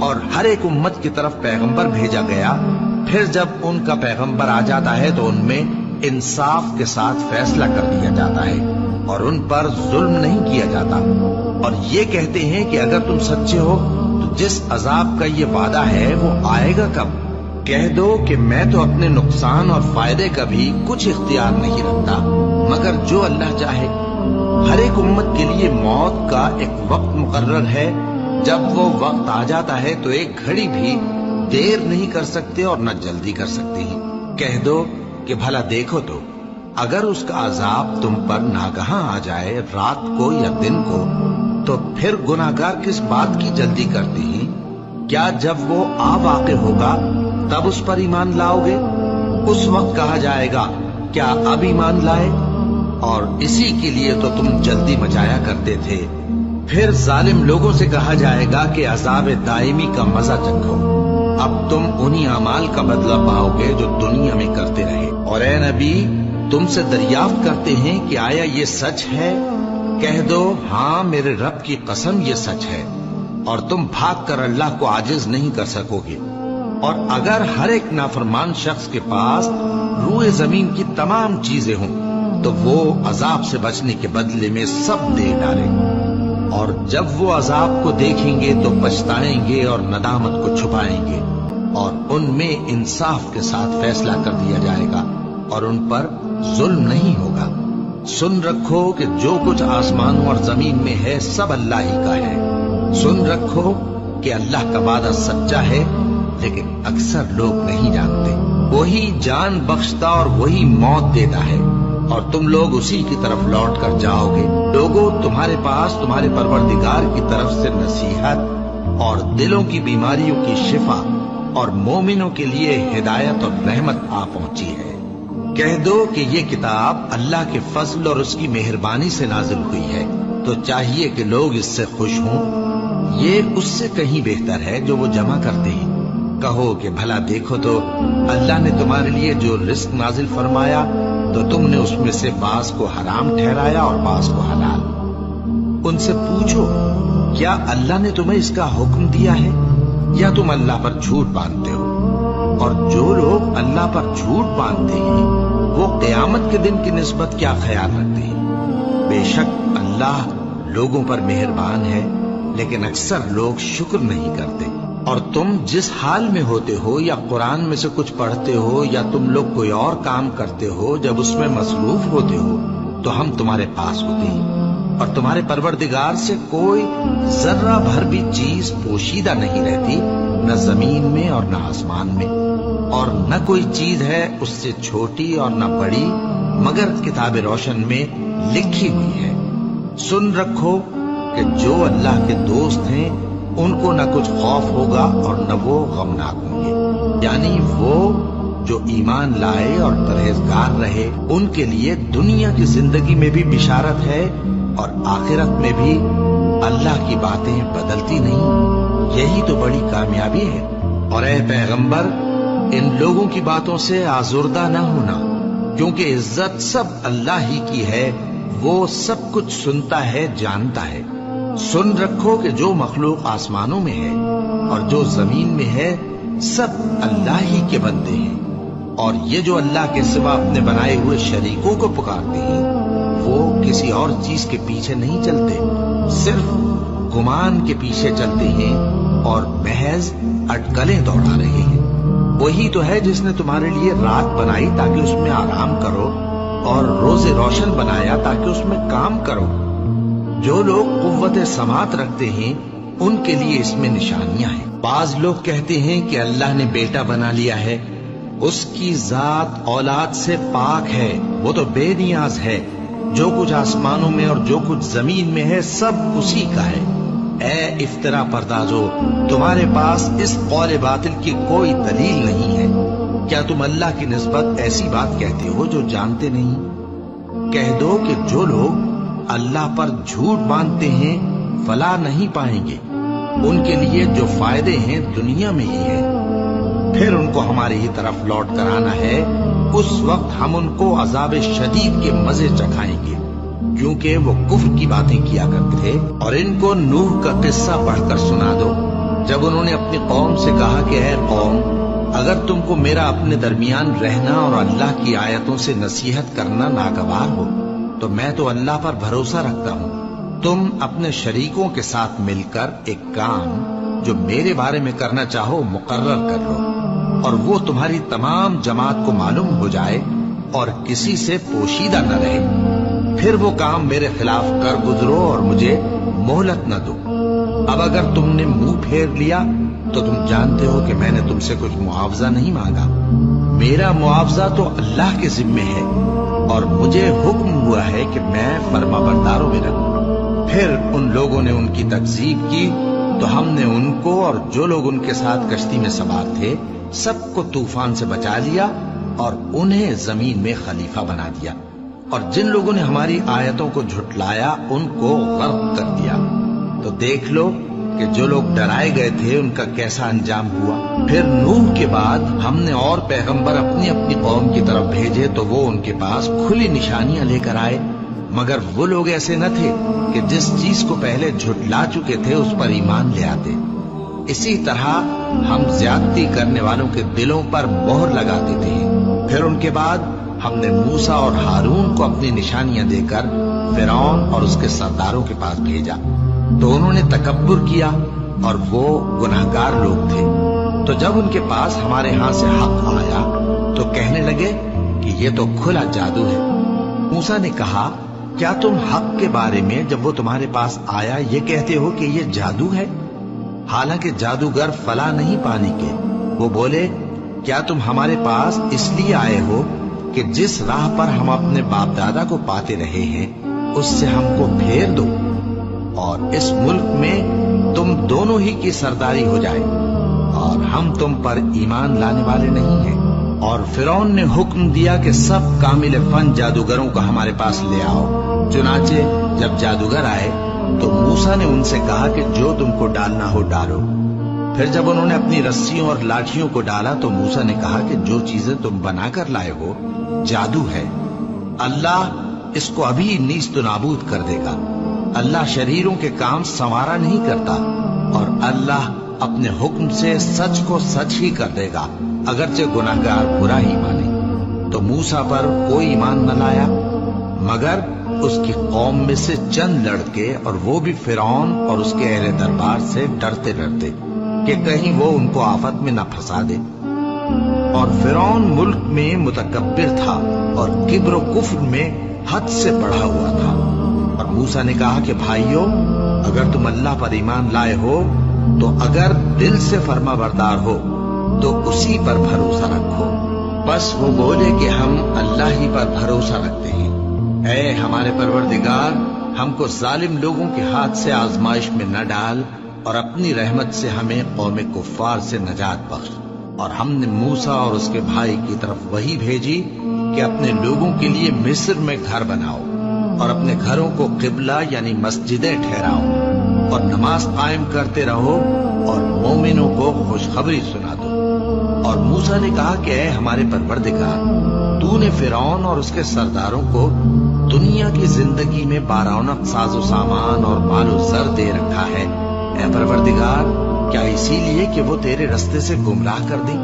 اور ہر ایک امت کی طرف پیغمبر بھیجا گیا، پھر جب ان کا پیغمبر آ جاتا ہے تو ان میں انصاف کے ساتھ فیصلہ کر دیا جاتا ہے اور ان پر ظلم نہیں کیا جاتا، اور یہ کہتے ہیں کہ اگر تم سچے ہو تو جس عذاب کا یہ وعدہ ہے وہ آئے گا کب؟ کہہ دو کہ میں تو اپنے نقصان اور فائدے کا بھی کچھ اختیار نہیں رکھتا مگر جو اللہ چاہے۔ ہر ایک امت کے لیے موت کا ایک وقت مقرر ہے، جب وہ وقت آ جاتا ہے تو ایک گھڑی بھی دیر نہیں کر سکتے اور نہ جلدی کر سکتے ہیں۔ کہہ دو کہ بھلا دیکھو تو اگر اس کا عذاب تم پر ناگہاں آ جائے رات کو یا دن کو تو پھر گناہگار کس بات کی جلدی کرتے ہیں؟ کیا جب وہ آ واقع ہوگا تب اس پر ایمان لاؤ گے؟ اس وقت کہا جائے گا کیا اب ایمان لائے؟ اور اسی کے لیے تو تم جلدی مچایا کرتے تھے۔ پھر ظالم لوگوں سے کہا جائے گا کہ عذاب دائمی کا مزہ چکھو، اب تم انہی اعمال کا بدلہ پاؤ گے جو دنیا میں کرتے رہے۔ اور اے نبی، تم سے دریافت کرتے ہیں کہ آیا یہ سچ ہے؟ کہہ دو ہاں میرے رب کی قسم یہ سچ ہے، اور تم بھاگ کر اللہ کو عاجز نہیں کر سکو گے۔ اور اگر ہر ایک نافرمان شخص کے پاس روئے زمین کی تمام چیزیں ہوں تو وہ عذاب سے بچنے کے بدلے میں سب دے ڈالے، اور جب وہ عذاب کو دیکھیں گے تو پچھتائیں گے اور ندامت کو چھپائیں گے، اور ان میں انصاف کے ساتھ فیصلہ کر دیا جائے گا اور ان پر ظلم نہیں ہوگا۔ سن رکھو کہ جو کچھ آسمانوں اور زمین میں ہے سب اللہ ہی کا ہے۔ سن رکھو کہ اللہ کا وعدہ سچا ہے، لیکن اکثر لوگ نہیں جانتے۔ وہی جان بخشتا اور وہی موت دیتا ہے، اور تم لوگ اسی کی طرف لوٹ کر جاؤ گے۔ لوگوں، تمہارے پاس تمہارے پروردگار کی طرف سے نصیحت اور دلوں کی بیماریوں کی شفا اور مومنوں کے لیے ہدایت اور رحمت آ پہنچی ہے۔ کہہ دو کہ یہ کتاب اللہ کے فضل اور اس کی مہربانی سے نازل ہوئی ہے، تو چاہیے کہ لوگ اس سے خوش ہوں۔ یہ اس سے کہیں بہتر ہے جو وہ جمع کرتے ہیں۔ کہو کہ بھلا دیکھو تو اللہ نے تمہارے لیے جو رزق نازل فرمایا تو تم نے اس میں سے بعض کو حرام ٹھہرایا اور بعض کو حلال۔ ان سے پوچھو کیا اللہ نے تمہیں اس کا حکم دیا ہے یا تم اللہ پر جھوٹ باندھتے ہو؟ اور جو لوگ اللہ پر جھوٹ باندھتے ہیں وہ قیامت کے دن کی نسبت کیا خیال رکھتے ہیں؟ بے شک اللہ لوگوں پر مہربان ہے، لیکن اکثر لوگ شکر نہیں کرتے۔ اور تم جس حال میں ہوتے ہو یا قرآن میں سے کچھ پڑھتے ہو یا تم لوگ کوئی اور کام کرتے ہو، جب اس میں مصروف ہوتے ہو تو ہم تمہارے پاس ہوتے ہیں، اور تمہارے پروردگار سے کوئی ذرہ بھر بھی چیز پوشیدہ نہیں رہتی، نہ زمین میں اور نہ آسمان میں، اور نہ کوئی چیز ہے اس سے چھوٹی اور نہ بڑی مگر کتاب روشن میں لکھی ہوئی ہے۔ سن رکھو کہ جو اللہ کے دوست ہیں ان کو نہ کچھ خوف ہوگا اور نہ وہ غمناک ہوں گے، یعنی وہ جو ایمان لائے اور پرہیزگار رہے ان کے لیے دنیا کی زندگی میں بھی بشارت ہے اور آخرت میں بھی اللہ کی باتیں بدلتی نہیں۔ یہی تو بڑی کامیابی ہے۔ اور اے پیغمبر، ان لوگوں کی باتوں سے آزردہ نہ ہونا، کیونکہ عزت سب اللہ ہی کی ہے، وہ سب کچھ سنتا ہے، جانتا ہے۔ سن رکھو کہ جو مخلوق آسمانوں میں ہے اور جو زمین میں ہے سب اللہ ہی کے بندے ہیں، اور یہ جو اللہ کے سوا اپنے بنائے ہوئے شریکوں کو پکارتے ہیں وہ کسی اور چیز کے پیچھے نہیں چلتے، صرف گمان کے پیچھے چلتے ہیں اور محض اٹکلیں دوڑا رہے ہیں۔ وہی تو ہے جس نے تمہارے لیے رات بنائی تاکہ اس میں آرام کرو، اور روز روشن بنایا تاکہ اس میں کام کرو۔ جو لوگ قوت سماعت رکھتے ہیں ان کے لیے اس میں نشانیاں ہیں۔ بعض لوگ کہتے ہیں کہ اللہ نے بیٹا بنا لیا ہے، اس کی ذات اولاد سے پاک ہے، وہ تو بے نیاز ہے، جو کچھ آسمانوں میں اور جو کچھ زمین میں ہے سب اسی کا ہے۔ اے افترا پردازو، تمہارے پاس اس قول باطل کی کوئی دلیل نہیں ہے، کیا تم اللہ کی نسبت ایسی بات کہتے ہو جو جانتے نہیں؟ کہہ دو کہ جو لوگ اللہ پر جھوٹ باندھتے ہیں فلاح نہیں پائیں گے، ان کے لیے جو فائدے ہیں دنیا میں ہی ہیں، پھر ان کو ہماری ہی طرف لوٹ کر آنا ہے، اس وقت ہم ان کو عذاب شدید کے مزے چکھائیں گے، کیونکہ وہ کفر کی باتیں کیا کرتے تھے۔ اور ان کو نوح کا قصہ پڑھ کر سنا دو جب انہوں نے اپنی قوم سے کہا کہ اے قوم، اگر تم کو میرا اپنے درمیان رہنا اور اللہ کی آیتوں سے نصیحت کرنا ناگوار ہو تو میں تو اللہ پر بھروسہ رکھتا ہوں، تم اپنے شریکوں کے ساتھ مل کر ایک کام جو میرے بارے میں کرنا چاہو مقرر کر لو، اور وہ تمہاری تمام جماعت کو معلوم ہو جائے اور کسی سے پوشیدہ نہ رہے، پھر وہ کام میرے خلاف کر گزرو اور مجھے مہلت نہ دو۔ اب اگر تم نے منہ پھیر لیا تو تم جانتے ہو کہ میں نے تم سے کچھ معاوضہ نہیں مانگا، میرا معاوضہ تو اللہ کے ذمے ہے، اور مجھے حکم ہوا ہے کہ میں فرما برداروں میں رہوں۔ پھر ان لوگوں نے ان کی تکذیب کی تو ہم نے ان کو اور جو لوگ ان کے ساتھ کشتی میں سوار تھے سب کو طوفان سے بچا لیا اور انہیں زمین میں خلیفہ بنا دیا، اور جن لوگوں نے ہماری آیتوں کو جھٹلایا ان کو غرق کر دیا۔ تو دیکھ لو کہ جو لوگ ڈرائے گئے تھے ان کا کیسا انجام ہوا۔ پھر نوح کے بعد ہم نے اور پیغمبر اپنی اپنی قوم کی طرف بھیجے تو وہ ان کے پاس کھلی نشانیاں لے کر آئے، مگر وہ لوگ ایسے نہ تھے کہ جس چیز کو پہلے جھٹلا چکے تھے اس پر ایمان لے آتے۔ اسی طرح ہم زیادتی کرنے والوں کے دلوں پر مہر لگا دیتے ہیں۔ پھر ان کے بعد ہم نے موسیٰ اور ہارون کو اپنی نشانیاں دے کر فرعون اور اس کے سرداروں کے پاس بھیجا، تو انہوں نے تکبر کیا اور وہ گناہگار لوگ تھے۔ تو جب ان کے پاس ہمارے ہاں سے حق آیا تو کہنے لگے کہ یہ تو کھلا جادو ہے۔ موسیٰ نے کہا، کیا تم حق کے بارے میں جب وہ تمہارے پاس آیا یہ کہتے ہو کہ یہ جادو ہے؟ حالانکہ جادوگر فلاں نہیں پانی کے۔ وہ بولے، کیا تم ہمارے پاس اس لیے آئے ہو کہ جس راہ پر ہم اپنے باپ دادا کو پاتے رہے ہیں اس سے ہم کو پھیر دو، اور اس ملک میں تم دونوں ہی کی سرداری ہو جائے، اور ہم تم پر ایمان لانے والے نہیں ہیں۔ اور فرعون نے حکم دیا کہ سب کامل فن جادوگروں کو ہمارے پاس لے آؤ۔ چنانچہ جب جادوگر آئے تو موسیٰ نے ان سے کہا کہ جو تم کو ڈالنا ہو ڈالو۔ پھر جب انہوں نے اپنی رسیوں اور لاٹھیوں کو ڈالا تو موسیٰ نے کہا کہ جو چیزیں تم بنا کر لائے ہو جادو ہے، اللہ اس کو ابھی نیست و نابود کر دے گا۔ اللہ شریروں کے کام سنوارا نہیں کرتا، اور اللہ اپنے حکم سے سچ کو سچ ہی کر دے گا، اگرچہ گناہگار برا ہی مانے۔ تو موسیٰ پر کوئی ایمان نہ لایا مگر اس کی قوم میں سے چند لڑکے، اور وہ بھی فرعون اور اس کے اہل دربار سے ڈرتے ڈرتے کہ کہیں وہ ان کو آفت میں نہ پھنسا دے۔ اور فرعون ملک میں متکبر تھا اور کبر و کفر میں حد سے بڑھا ہوا تھا۔ اور موسیٰ نے کہا کہ بھائیو، اگر تم اللہ پر ایمان لائے ہو تو اگر دل سے فرما بردار ہو تو اسی پر بھروسہ رکھو۔ بس وہ بولے کہ ہم اللہ ہی پر بھروسہ رکھتے ہیں۔ اے ہمارے پروردگار، ہم کو ظالم لوگوں کے ہاتھ سے آزمائش میں نہ ڈال، اور اپنی رحمت سے ہمیں قوم کفار سے نجات بخش۔ اور ہم نے موسیٰ اور اس کے بھائی کی طرف وحی بھیجی کہ اپنے لوگوں کے لیے مصر میں گھر بناؤ، اور اپنے گھروں کو قبلہ یعنی مسجدیں ٹھہراؤ، اور نماز قائم کرتے رہو، اور مومنوں کو خوشخبری سنا دو۔ اور موسیٰ نے کہا کہ اے ہمارے پروردگار، تو نے فرعون اور اس کے سرداروں کو دنیا کی زندگی میں بارونق ساز و سامان اور مال و زر دے رکھا ہے۔ اے پروردگار، کیا اسی لیے کہ وہ تیرے رستے سے گمراہ کر دیں؟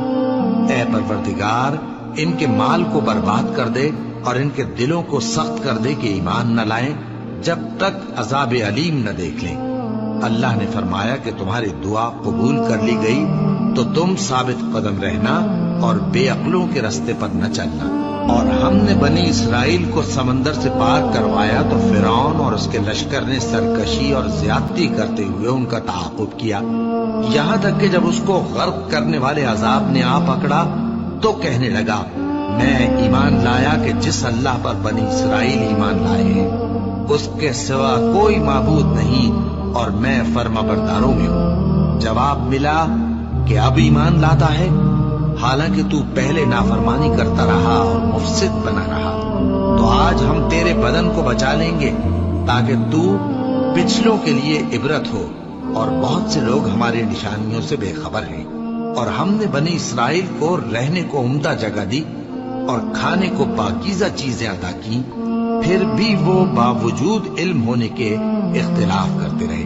اے پروردگار، ان کے مال کو برباد کر دے اور ان کے دلوں کو سخت کر دے کہ ایمان نہ لائیں جب تک عذاب علیم نہ دیکھ لیں۔ اللہ نے فرمایا کہ تمہاری دعا قبول کر لی گئی، تو تم ثابت قدم رہنا اور بے عقلوں کے رستے پر نہ چلنا۔ اور ہم نے بنی اسرائیل کو سمندر سے پار کروایا تو فرعون اور اس کے لشکر نے سرکشی اور زیادتی کرتے ہوئے ان کا تعاقب کیا، یہاں تک کہ جب اس کو غرق کرنے والے عذاب نے آ پکڑا تو کہنے لگا، میں ایمان لایا کہ جس اللہ پر بنی اسرائیل ایمان لائے ہیں اس کے سوا کوئی معبود نہیں، اور میں فرما برداروں میں ہوں۔ جواب ملا کہ اب ایمان لاتا ہے، حالانکہ تو پہلے نافرمانی کرتا رہا اور مفسد بنا رہا۔ تو آج ہم تیرے بدن کو بچا لیں گے تاکہ تو پچھلوں کے لیے عبرت ہو، اور بہت سے لوگ ہماری نشانیوں سے بے خبر ہیں۔ اور ہم نے بنی اسرائیل کو رہنے کو عمدہ جگہ دی اور کھانے کو پاکیزہ چیزیں عطا کی، پھر بھی وہ باوجود علم ہونے کے اختلاف کرتے رہے۔